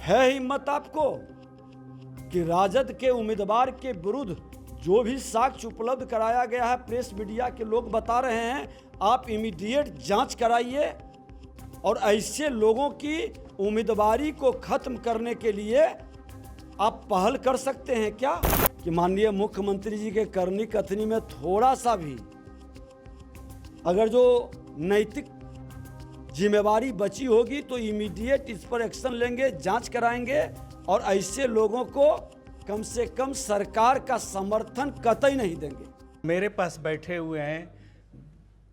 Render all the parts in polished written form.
है हिम्मत आपको कि राजद के उम्मीदवार के विरुद्ध जो भी साक्ष्य उपलब्ध कराया गया है, प्रेस मीडिया के लोग बता रहे हैं, आप इमीडिएट जांच कराइए और ऐसे लोगों की उम्मीदवारी को खत्म करने के लिए आप पहल कर सकते हैं क्या? कि माननीय मुख्यमंत्री जी के करनी कथनी में थोड़ा सा भी अगर जो नैतिक जिम्मेवारी बची होगी तो इमीडिएट इस पर एक्शन लेंगे, जांच कराएंगे और ऐसे लोगों को कम से कम सरकार का समर्थन कतई नहीं देंगे। मेरे पास बैठे हुए हैं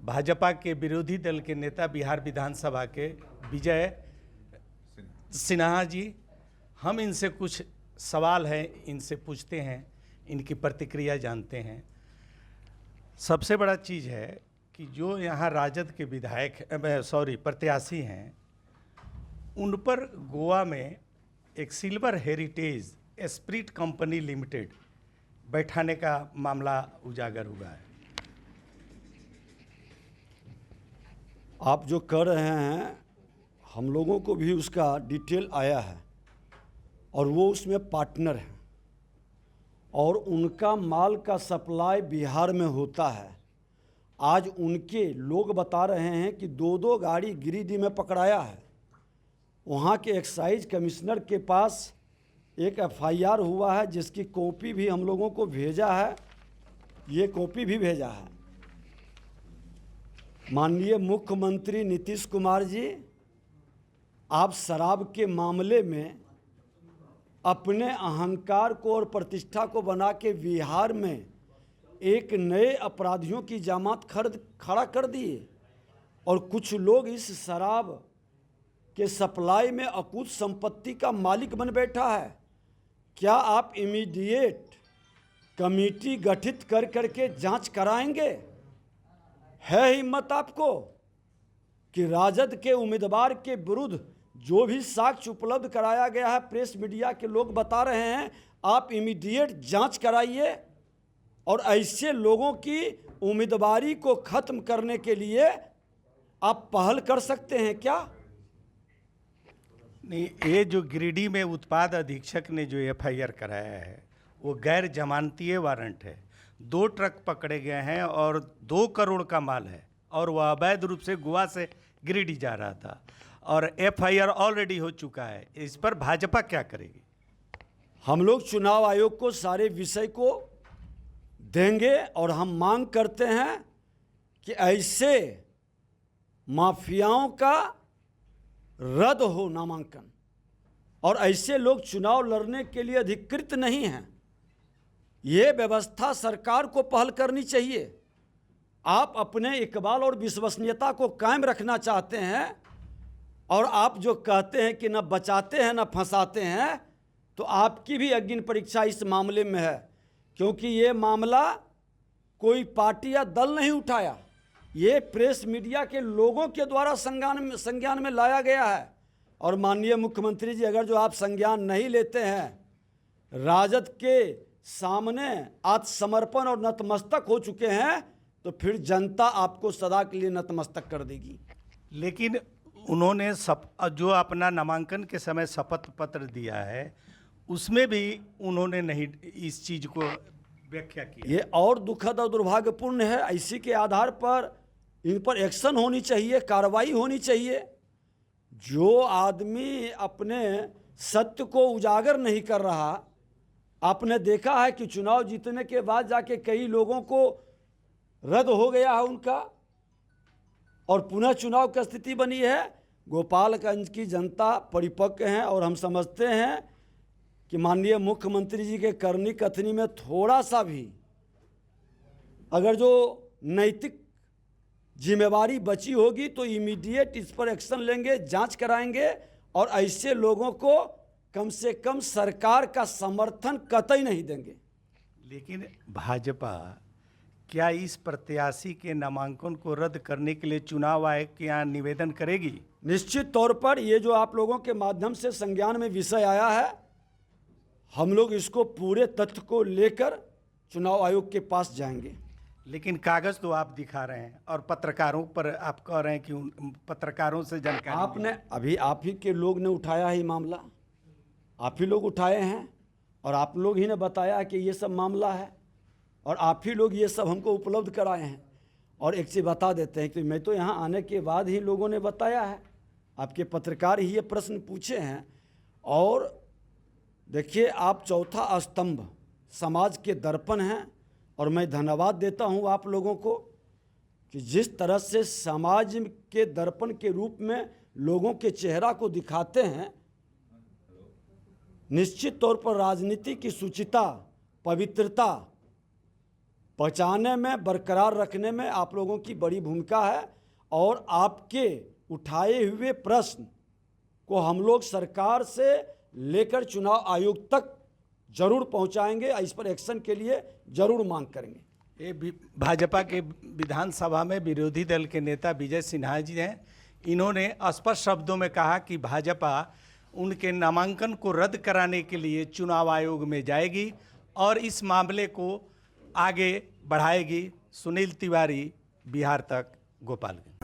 भाजपा के विरोधी दल के नेता, बिहार विधानसभा के विजय सिन्हा जी। हम इनसे कुछ सवाल है, इनसे पूछते हैं, इनकी प्रतिक्रिया जानते हैं। सबसे बड़ा चीज़ है कि जो यहाँ राजद के प्रत्याशी हैं, उन पर गोवा में एक silver heritage Esprit company limited बैठाने का मामला उजागर हुआ है। आप जो कर रहे हैं, हम लोगों को भी उसका डिटेल आया है और वो उसमें पार्टनर हैं और उनका माल का सप्लाई बिहार में होता है। आज उनके लोग बता रहे हैं कि दो दो गाड़ी गिरिडीह में पकड़ाया है। वहाँ के एक्साइज कमिश्नर के पास एक एफआईआर हुआ है जिसकी कॉपी भी हम लोगों को भेजा है, ये कॉपी भी भेजा है। माननीय मुख्यमंत्री नीतीश कुमार जी, आप शराब के मामले में अपने अहंकार को और प्रतिष्ठा को बना के बिहार में एक नए अपराधियों की जमात खड़ा कर दिए और कुछ लोग इस शराब के सप्लाई में अकूत संपत्ति का मालिक बन बैठा है। क्या आप इमीडिएट कमेटी गठित कर करके जांच कराएंगे? है हिम्मत आपको कि राजद के उम्मीदवार के विरुद्ध जो भी साक्ष्य उपलब्ध कराया गया है, प्रेस मीडिया के लोग बता रहे हैं, आप इमीडिएट जांच कराइए और ऐसे लोगों की उम्मीदवारी को खत्म करने के लिए आप पहल कर सकते हैं क्या? नहीं, ये जो गिरिडीह में उत्पाद अधीक्षक ने जो एफआईआर कराया है वो गैर जमानतीय वारंट है। 2 ट्रक पकड़े गए हैं और 2 करोड़ का माल है और वह अवैध रूप से गोवा से गिरिडीह जा रहा था और एफआईआर ऑलरेडी हो चुका है। इस पर भाजपा क्या करेगी? हम लोग चुनाव आयोग को सारे विषय को देंगे और हम मांग करते हैं कि ऐसे माफियाओं का रद्द हो नामांकन और ऐसे लोग चुनाव लड़ने के लिए अधिकृत नहीं हैं। ये व्यवस्था सरकार को पहल करनी चाहिए। आप अपने इकबाल और विश्वसनीयता को कायम रखना चाहते हैं और आप जो कहते हैं कि न बचाते हैं न फंसाते हैं, तो आपकी भी अग्नि परीक्षा इस मामले में है, क्योंकि ये मामला कोई पार्टी या दल नहीं उठाया, ये प्रेस मीडिया के लोगों के द्वारा संज्ञान में लाया गया है। और माननीय मुख्यमंत्री जी, अगर जो आप संज्ञान नहीं लेते हैं, राजद के सामने आत्मसमर्पण और नतमस्तक हो चुके हैं, तो फिर जनता आपको सदा के लिए नतमस्तक कर देगी। लेकिन उन्होंने जो अपना नामांकन के समय शपथ पत्र दिया है, उसमें भी उन्होंने नहीं इस चीज़ को व्याख्या की। ये और दुखद और दुर्भाग्यपूर्ण है। इसी के आधार पर इन पर एक्शन होनी चाहिए, कार्रवाई होनी चाहिए। जो आदमी अपने सत्य को उजागर नहीं कर रहा, आपने देखा है कि चुनाव जीतने के बाद जाके कई लोगों को रद्द हो गया है उनका और पुनः चुनाव की स्थिति बनी है। गोपालगंज की जनता परिपक्व है और हम समझते हैं कि माननीय मुख्यमंत्री जी के करनी कथनी में थोड़ा सा भी अगर जो नैतिक जिम्मेवारी बची होगी तो इमीडिएट इस पर एक्शन लेंगे, जांच कराएंगे और ऐसे लोगों को कम से कम सरकार का समर्थन कतई नहीं देंगे। लेकिन भाजपा क्या इस प्रत्याशी के नामांकन को रद्द करने के लिए चुनाव आयोग के यहाँ निवेदन करेगी? निश्चित तौर पर ये जो आप लोगों के माध्यम से संज्ञान में विषय आया है, हम लोग इसको पूरे तथ्य को लेकर चुनाव आयोग के पास जाएंगे। लेकिन कागज तो आप दिखा रहे हैं और पत्रकारों पर आप कह रहे हैं कि उन पत्रकारों से जानकारी आपने अभी आप ही के लोग ने उठाया है ये मामला, आप ही लोग उठाए हैं और आप लोग ही ने बताया कि ये सब मामला है और आप ही लोग ये सब हमको उपलब्ध कराए हैं। और एक चीज़ बता देते हैं कि मैं तो यहाँ आने के बाद ही लोगों ने बताया है, आपके पत्रकार ही ये प्रश्न पूछे हैं। और देखिए, आप चौथा स्तंभ समाज के दर्पण हैं और मैं धन्यवाद देता हूँ आप लोगों को कि जिस तरह से समाज के दर्पण के रूप में लोगों के चेहरा को दिखाते हैं। निश्चित तौर पर राजनीति की शुचिता, पवित्रता बचाने में, बरकरार रखने में आप लोगों की बड़ी भूमिका है। और आपके उठाए हुए प्रश्न को हम लोग सरकार से लेकर चुनाव आयोग तक जरूर पहुंचाएंगे, इस पर एक्शन के लिए जरूर मांग करेंगे। ये भाजपा के विधानसभा में विरोधी दल के नेता विजय सिन्हा जी हैं। इन्होंने स्पष्ट शब्दों में कहा कि भाजपा उनके नामांकन को रद्द कराने के लिए चुनाव आयोग में जाएगी और इस मामले को आगे बढ़ाएगी। सुनील तिवारी, बिहार तक, गोपालगंज।